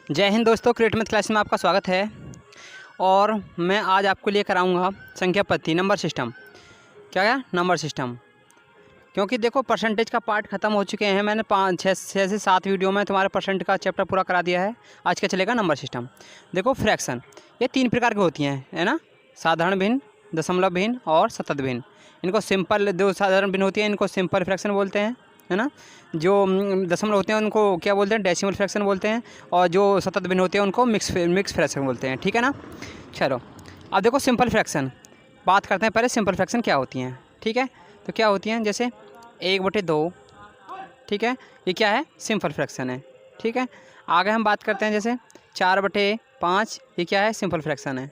जय हिंद दोस्तों, create math class में आपका स्वागत है। और मैं आज आपको लिए कराऊंगा संख्या पद्धति नंबर सिस्टम। क्या है नंबर सिस्टम? क्योंकि देखो परसेंटेज का पार्ट खत्म हो चुके हैं। मैंने 6 से 7 वीडियो में तुम्हारे परसेंट का चैप्टर पूरा करा दिया है। आज क्या चलेगा नंबर सिस्टम। देखो फ्रैक्शन ये 3 प्रकार की होती हैं, है ना। साधारण भिन्न, दशमलव भिन्न और सतत भिन्न। इनको सिंपल, जो साधारण भिन्न होती है इनको सिंपल फ्रैक्शन बोलते हैं, है ना। जो दशमलव होते हैं उनको क्या बोलते हैं, डेसिमल फ्रैक्शन बोलते हैं। और जो सतत भिन्न होते हैं उनको मिक्स फ्रैक्शन बोलते हैं, ठीक है ना। चलो अब देखो सिंपल फ्रैक्शन बात करते हैं। पहले सिंपल फ्रैक्शन क्या होती हैं, ठीक है। तो क्या होती हैं, जैसे 1/2, ठीक है, ये क्या है, सिंपल फ्रैक्शन है, ठीक है। आगे हम बात करते हैं जैसे 4/5, ये क्या है, सिंपल फ्रैक्शन है।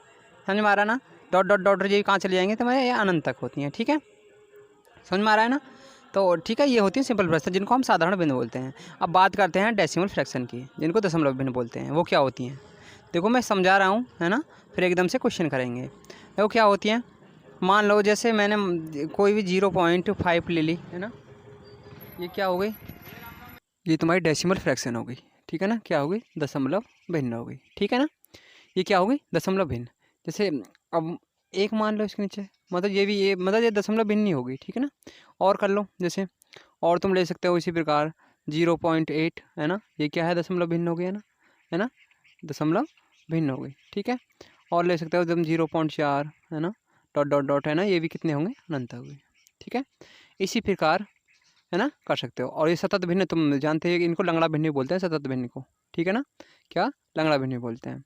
समझ में आ रहा है ना। डॉट डॉट डॉट ये कहाँ चली जाएंगे तो मैं ये अनंत तक होती हैं, ठीक है। समझ में आ रहा है ना। तो ठीक है, ये होती है सिंपल फ्रैक्शन जिनको हम साधारण भिन्न बोलते हैं। अब बात करते हैं डेसिमल फ्रैक्शन की, जिनको दशमलव भिन्न बोलते हैं। वो क्या होती हैं, देखो मैं समझा रहा हूँ, है ना, फिर एकदम से क्वेश्चन करेंगे। देखो क्या होती हैं, मान लो जैसे मैंने कोई भी 0.5 ले ली, है ना। ये क्या हो गई, ये तुम्हारी डेसिमल फ्रैक्शन हो गई, ठीक है ना। क्या हो गई, दशमलव भिन्न हो गई, ठीक है ना। ये क्या हो गई, दशमलव भिन्न। जैसे अब एक मान लो इसके नीचे, मतलब ये भी, ये मतलब ये दशमलव भिन्न ही होगी, ठीक है ना। और कर लो जैसे, और तुम ले सकते हो इसी प्रकार 0.8, है ना। ये क्या है, दशमलव भिन्न हो गई, है ना, दशमलव भिन्न हो गई, ठीक है। और ले सकते हो तुम 0.4, है ना, डॉट डॉट डॉट, है ना, ये भी कितने होंगे, अनंत हो गए, ठीक है। इसी प्रकार, है ना, कर सकते हो। और ये सतत भिन्न तुम जानते हो, इनको लंगड़ा भिन्न बोलते हैं, सतत भिन्न को, ठीक है ना। क्या, लंगड़ा भिन्न बोलते हैं,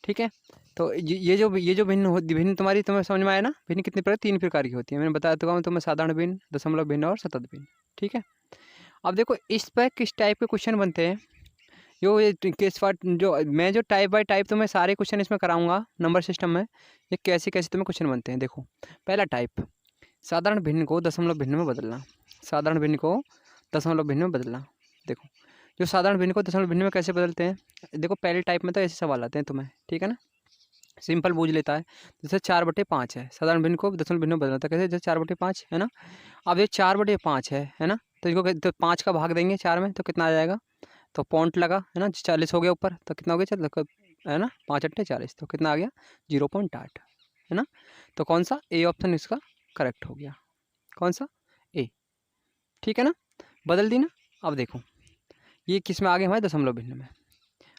ठीक है। तो ये जो भिन्न तुम्हारी, तुम्हें समझ में आया ना। भिन्न कितने प्रकार, 3 प्रकार की होती है। मैंने बताया तो तुम्हें, साधारण भिन्न, दशमलव भिन्न और सतत भिन्न, ठीक है। अब देखो इस पर किस टाइप के क्वेश्चन बनते हैं। जो ये किस पार्ट, जो मैं जो टाइप बाय टाइप तुम्हें सारे क्वेश्चन इसमें कराऊंगा नंबर सिस्टम में, ये कैसे कैसे तुम्हें क्वेश्चन बनते हैं। देखो पहला टाइप, साधारण भिन्न को दशमलव भिन्न में बदलना। साधारण भिन्न को दशमलव भिन्न में बदलना। देखो जो साधारण भिन्न को दशमलव भिन्न में कैसे बदलते हैं, देखो पहले टाइप में तो ऐसे सवाल आते हैं तुम्हें, ठीक है ना। सिंपल बूझ लेता है, जैसे 4/5 है, साधारण भिन्न को दशमलव भिन्न में बदलना था कैसे, जैसे 4/5, है ना। अब ये 4/5 है ना। तो इनको तो 5 का भाग देंगे 4 में, तो कितना आ जाएगा, तो पॉइंट लगा, है ना, 40 हो गया ऊपर, तो कितना हो गया, चल है ना, 5×8 = 40, तो कितना आ गया, 0.8, है ना। तो कौन सा, ए ऑप्शन इसका करेक्ट हो गया। कौन सा, ए, ठीक है ना। बदल दी ना। अब देखो ये किस में आ गए हमारे, दशमलव भिन्न में।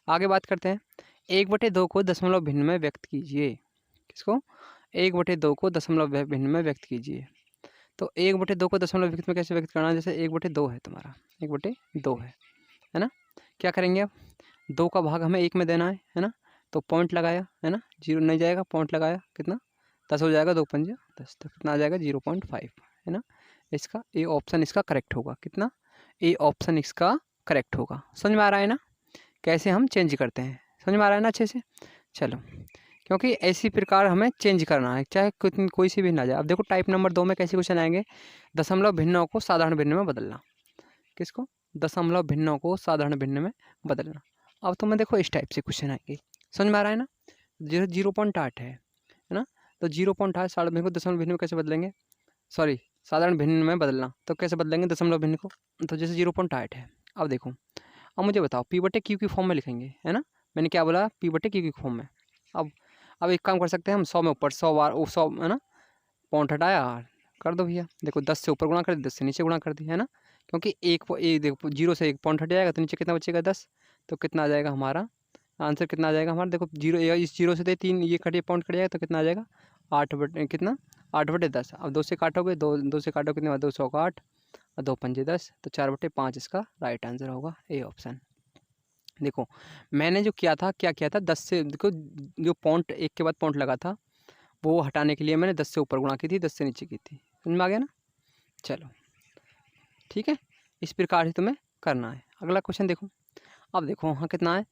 आगे बात करते हैं, 1/2 को दशमलव भिन्न में व्यक्त कीजिए। किसको, 1/2 को दशमलव भिन्न में व्यक्त कीजिए। तो 1/2 को दशमलव भिन्न में कैसे व्यक्त करना है, जैसे 1/2 है तुम्हारा, 1/2 है ना। क्या करेंगे अब, 2 का भाग हमें 1 में देना है ना। तो पॉइंट लगाया, है ना, 0 नहीं जाएगा, पॉइंट लगाया, कितना, 10 हो जाएगा, 2×5 = 10, तो कितना आ जाएगा, 0.5, है ना। इसका ए ऑप्शन इसका करेक्ट होगा, कितना, ए ऑप्शन इसका करेक्ट होगा। समझ में आ रहा है ना, कैसे हम चेंज करते हैं, समझ में आ रहा है ना अच्छे से। चलो, क्योंकि ऐसी प्रकार हमें चेंज करना है, चाहे कोई सी भी ना जाए। अब देखो टाइप नंबर 2 में कैसे क्वेश्चन आएंगे, दशमलव भिन्नों को साधारण भिन्न में बदलना। किसको, दशमलव भिन्नों को साधारण भिन्न में बदलना। अब तुम्हें देखो इस टाइप से क्वेश्चन आएंगे, समझ में आ रहा है ना। 0.8 है ना। तो 0.8 साधारण भिन्न को दशमलव भिन्न में कैसे बदलेंगे, सॉरी साधारण भिन्न में बदलना, तो कैसे बदलेंगे दशमलव भिन्न को, तो जैसे 0.8 है। अब देखो, अब मुझे बताओ, P/Q की फॉर्म में लिखेंगे, है ना। मैंने क्या बोला, P/Q की फॉर्म में। अब एक काम कर सकते हैं हम, 100 में ऊपर 100 बार, 100, है ना, पॉइंट हटाया, कर दो भैया। देखो 10 से ऊपर गुणा कर दी, 10 से नीचे गुणा कर दी, है ना। क्योंकि देखो 0 से 1 पॉइंट हट जाएगा, तो नीचे कितना बचेगा, 10। तो कितना आ जाएगा हमारा आंसर, कितना आ जाएगा हमारा, देखो 0, इस 0 से 3 ये कटे, पॉइंट कट जाएगा, तो कितना आ जाएगा, 8/10। अब 2 से काटोगे, 2 से काटो, कितने 200 का 8 और 2×5 = 10, तो 4/5 इसका राइट आंसर होगा, ए ऑप्शन। देखो मैंने जो किया था, क्या किया था, 10 से, देखो जो पॉइंट, एक के बाद पॉइंट लगा था, वो हटाने के लिए मैंने 10 से ऊपर गुणा की थी, 10 से नीचे की थी। समझ में आ गया ना। चलो ठीक है, इस प्रकार से तुम्हें करना है। अगला क्वेश्चन देखो, अब देखो वहाँ कितना है,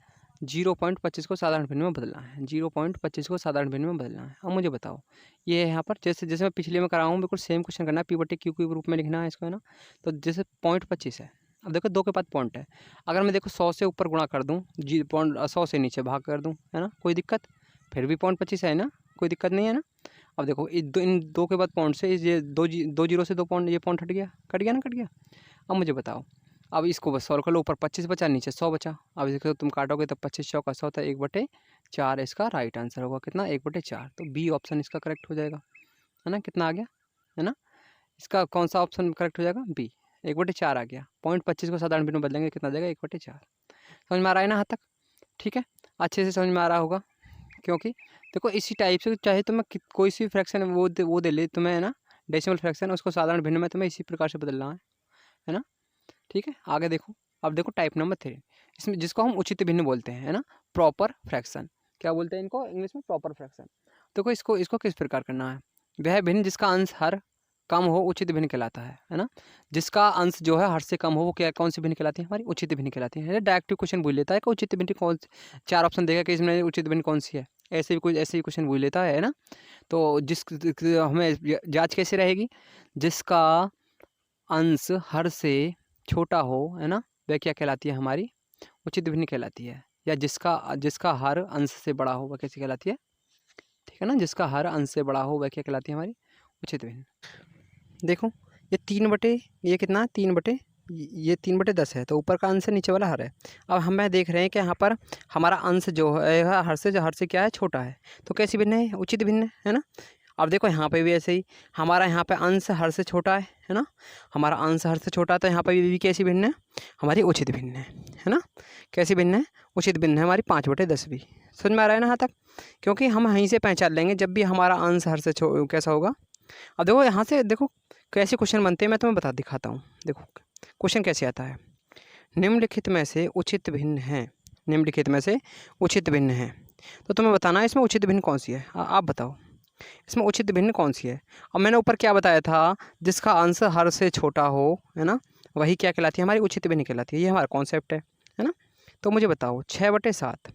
0.25 को साधारण भिन्न में बदलना है। 0.25 को साधारण भिन्न में बदलना है। अब मुझे बताओ, ये यहाँ पर जैसे जैसे मैं पिछले में कराऊँ, बिल्कुल सेम क्वेश्चन करना है, P/Q के रूप में लिखना है इसको, है ना। तो जैसे 0.25 है, अब देखो 2 के बाद पॉइंट है। अगर मैं देखो 100 से ऊपर गुणा कर दूँ, 100 से नीचे भाग कर दूँ, है ना, कोई दिक्कत, फिर भी 0.25 है ना, कोई दिक्कत नहीं है ना। अब देखो इन दो के बाद पॉइंट से, ये दो जीरो से 2 पॉइंट, ये पॉइंट हट गया, कट गया ना, कट गया। अब मुझे बताओ, अब इसको बस सॉल्व कर लो, ऊपर 25 बचा, नीचे 100 बचा। अब इसको तुम काटोगे तो 25 चौका 100 था, 1/4 इसका राइट आंसर होगा। कितना? 1/4। तो बी ऑप्शन इसका करेक्ट हो जाएगा, है ना। कितना आ गया, है ना। इसका कौन सा ऑप्शन करेक्ट हो जाएगा? बी, 1/4 आ गया। 0.25 को साधारण में बदलेंगे, कितना देगा? 1/4। समझ में आ रहा है ना यहाँ तक? ठीक है, अच्छे से समझ में आ रहा होगा। क्योंकि देखो इसी टाइप से चाहे तो मैं कोई सी फ्रैक्शन वो दे ले तुम्हें, है ना, डेसिमल फ्रैक्शन, उसको साधारण भिन्न में तुम्हें इसी प्रकार से बदलना है ना। ठीक है, आगे देखो। अब देखो टाइप नंबर 3, इसमें जिसको हम उचित भिन्न बोलते हैं, है ना, प्रॉपर फ्रैक्शन। क्या बोलते हैं इनको इंग्लिश में? Proper fraction. देखो इसको किस प्रकार करना है? वह भिन्न जिसका अंश हर कम हो उचित भिन्न कहलाता है ना। जिसका अंश जो है हर से कम हो वो क्या, कौन सी भिन्न कहलाती है? हमारी उचित भिन्न कहलाती है। डायरेक्ट क्वेश्चन पूछ लेता है कि उचित भिन्न कौन, 4 ऑप्शन देगा कि इसमें उचित भिन्न कौन सी है, ऐसे ही क्वेश्चन पूछ लेता है ना। तो हमें जांच कैसे रहेगी? जिसका अंश हर से छोटा हो, है ना, वह क्या कहलाती है? हमारी उचित भिन्न कहलाती है। या जिसका हर अंश से बड़ा हो वह कैसी कहलाती है? ठीक है ना, जिसका हर अंश से बड़ा हो वह क्या कहलाती है? हमारी उचित भिन्न। देखो ये 3 ये कितना? 3 ये 3/10 है, तो ऊपर का अंश है, नीचे वाला हर है। अब हमें देख रहे हैं कि यहाँ पर हमारा अंश जो है हर से क्या है? छोटा है। तो कैसी भिन्न है? उचित भिन्न है ना। अब देखो यहाँ पे भी ऐसे ही, हमारा यहाँ पे अंश हर से छोटा है ना, हमारा अंश हर से छोटा है, तो यहाँ पर भी कैसी भिन्न है? हमारी उचित भिन्न है ना। कैसी भिन्न है? उचित भिन्न है हमारी 5/10 भी। समझ में आ रहा है ना यहाँ तक? क्योंकि हम वहीं से पहचान लेंगे जब भी हमारा अंश हर से कैसा होगा। अब देखो यहाँ से देखो कैसे क्वेश्चन बनते हैं, मैं तुम्हें दिखाता हूँ। देखो क्वेश्चन कैसे आता है। निम्नलिखित में से उचित भिन्न है, निम्नलिखित में से उचित भिन्न है, तो तुम्हें बताना है इसमें उचित भिन्न कौन सी है। आप बताओ इसमें उचित भिन्न कौन सी है। अब मैंने ऊपर क्या बताया था? जिसका अंश हर से छोटा हो, है ना, वही क्या कहलाती है? हमारी उचित भिन्न कहलाती है। ये हमारा कॉन्सेप्ट है ना। तो मुझे बताओ 6/7,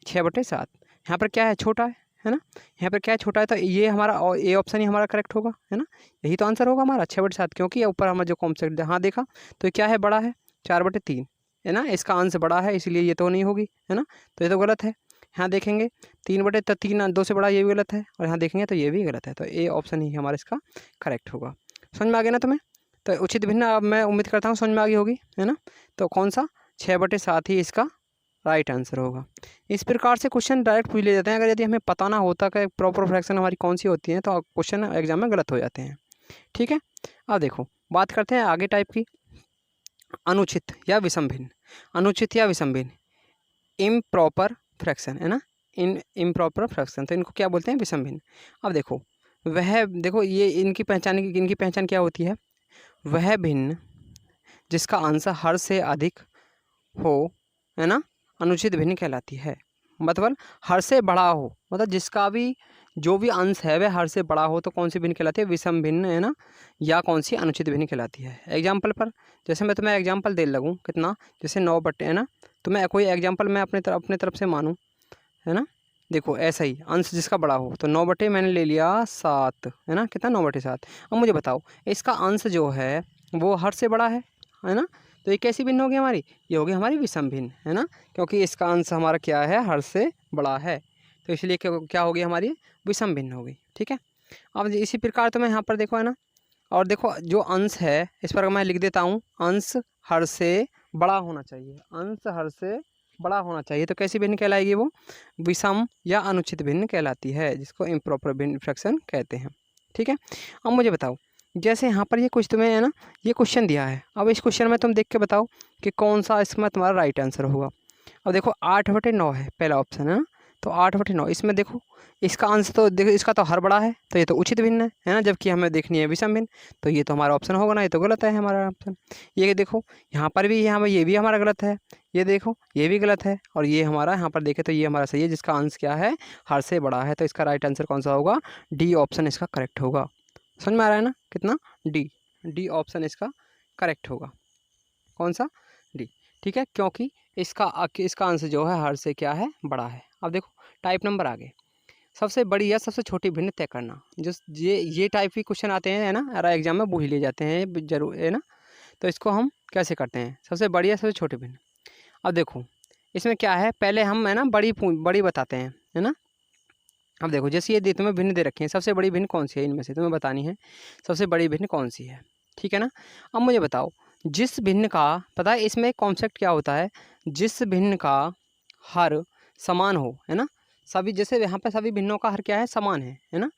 6/7 यहाँ पर क्या है? छोटा है ना। यहाँ पर क्या है? छोटा है। तो ये हमारा ए ऑप्शन ही हमारा करेक्ट होगा, है ना। यही तो आंसर होगा हमारा 6/7, क्योंकि ऊपर हमारा जो कॉन्सेप्ट हाँ देखा तो क्या है? बड़ा है, 4/3 है ना। इसका अंश बड़ा है, इसलिए ये तो नहीं होगी, है ना। तो ये तो गलत है। यहाँ देखेंगे 3/3, 2 से बड़ा, ये भी गलत है। और यहाँ देखेंगे तो ये भी गलत है। तो ए ऑप्शन ही हमारा इसका करेक्ट होगा। समझ में आ गया ना तुम्हें? तो उचित भिन्न अब मैं उम्मीद करता हूँ समझ में आ गई होगी, है ना। तो कौन सा? 6/7 ही इसका राइट आंसर होगा। इस प्रकार से क्वेश्चन डायरेक्ट पूछ ले जाते हैं। अगर यदि हमें पता ना होता कि प्रॉपर फ्रैक्शन हमारी कौन सी होती है तो क्वेश्चन एग्जाम में गलत हो जाते हैं। ठीक है, अब देखो बात करते हैं आगे टाइप की, अनुचित या विषम भिन्न। अनुचित या विषम भिन्न, इम्प्रॉपर फ्रैक्शन, है ना, इम्प्रॉपर फ्रैक्शन, तो इनको क्या बोलते हैं? विषम भिन्न। अब देखो ये इनकी पहचान क्या होती है? वह भिन्न जिसका अंश हर से अधिक हो, है ना, अनुचित भिन्न कहलाती है। मतलब हर से बड़ा हो, मतलब जिसका भी जो भी अंश है वह हर से बड़ा हो, तो कौन सी भिन्न कहलाती है? विषम भिन्न, है ना। या कौन सी? अनुचित भिन्न कहलाती है। एग्जाम्पल पर जैसे मैं तुम्हें एग्जाम्पल दे लगूँ, कितना? जैसे 9/, है ना। तो मैं कोई एग्जाम्पल मैं अपने तरफ से मानूँ, है ना। देखो ऐसा ही अंश जिसका बड़ा हो, तो 9/, मैंने ले लिया 7, है ना। कितना? 9/7। अब मुझे बताओ इसका अंश जो है वो हर से बड़ा है ना। तो ये कैसी भिन्न होगी हमारी? ये होगी हमारी विषम भिन्न, है ना, क्योंकि इसका अंश हमारा क्या है? हर से बड़ा है, तो इसलिए क्या होगी हमारी? विषम भिन्न होगी। ठीक है, अब इसी प्रकार तो मैं यहाँ पर देखो, है ना। और देखो जो अंश है इस पर मैं लिख देता हूँ, अंश हर से बड़ा होना चाहिए, अंश हर से बड़ा होना चाहिए। तो कैसी भिन्न कहलाएगी? वो विषम या अनुचित भिन्न कहलाती है, जिसको इम्प्रॉपर भिन्न फ्रैक्शन कहते हैं। ठीक है, अब मुझे बताओ जैसे यहाँ पर ये कुछ तुम्हें, है ना, ये क्वेश्चन दिया है। अब इस क्वेश्चन में तुम देख के बताओ कि कौन सा इसमें तुम्हारा राइट आंसर होगा। अब देखो 8/9 है पहला ऑप्शन, है ना। तो 8/9 इसमें देखो इसका अंश तो देखो इसका तो हर बड़ा है, तो ये तो उचित भिन्न है ना। जबकि हमें देखनी है विषम भिन्न, तो ये तो हमारा ऑप्शन होगा ना, ये तो गलत है हमारा ऑप्शन। ये देखो यहाँ पर भी ये भी हमारा गलत है, ये देखो ये भी गलत है, और ये हमारा यहाँ पर देखें तो ये हमारा सही है, जिसका अंश क्या है? हर से बड़ा है। तो इसका राइट आंसर कौन सा होगा? डी ऑप्शन इसका करेक्ट होगा। समझ में आ रहा है ना? कितना? डी ऑप्शन इसका करेक्ट होगा। कौन सा? डी। ठीक है, क्योंकि इसका अंश जो है हर से क्या है? बड़ा है। अब देखो टाइप नंबर आगे, सबसे बड़ी या सबसे छोटी भिन्न तय करना। जो ये टाइप के क्वेश्चन आते हैं, है ना, अरे एग्जाम में पूछ लिए जाते हैं जरूर, है ना। तो इसको हम कैसे करते हैं? सबसे बड़ी या सबसे छोटी भिन्न। अब देखो इसमें क्या है, पहले हम, है ना, बड़ी बताते हैं, है ना। अब देखो जैसे ये तुम्हें भिन्न दे रखे हैं, सबसे बड़ी भिन्न कौन सी है इनमें से? तुम्हें बतानी है सबसे बड़ी भिन्न कौन सी है। ठीक है ना। अब मुझे बताओ जिस भिन्न का, पता है इसमें कॉन्सेप्ट क्या होता है, जिस भिन्न का हर समान हो, है ना। सभी, जैसे यहाँ पे सभी भिन्नों का हर क्या है, समान है ना।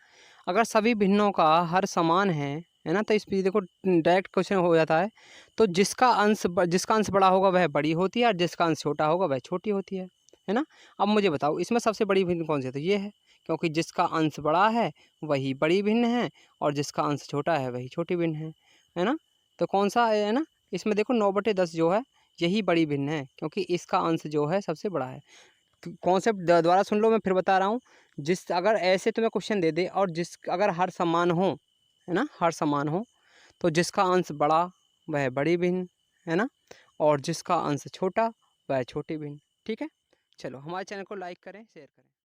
अगर सभी भिन्नों का हर समान है ना, तो इस पे देखो डायरेक्ट क्वेश्चन हो जाता है। तो जिसका अंश बड़ा होगा वह बड़ी होती है, और जिसका अंश छोटा होगा वह छोटी होती है ना। अब मुझे बताओ इसमें सबसे बड़ी भिन्न कौन सी है, तो ये है, क्योंकि जिसका अंश बड़ा है वही बड़ी भिन्न है, और जिसका अंश छोटा है वही छोटी भिन्न है ना। तो कौन सा है ना, इसमें देखो 9/10 जो है यही बड़ी भिन्न है, क्योंकि इसका अंश जो है सबसे बड़ा है। कॉन्सेप्ट दोबारा सुन लो, मैं फिर बता रहा हूँ। जिस, अगर ऐसे तुम्हें क्वेश्चन दे दे और जिस, अगर हर समान हो, है ना, हर समान हो, तो जिसका अंश बड़ा वह बड़ी भिन्न, है ना, और जिसका अंश छोटा वह छोटी भिन्न। ठीक है, चलो हमारे चैनल को लाइक करें, शेयर करें।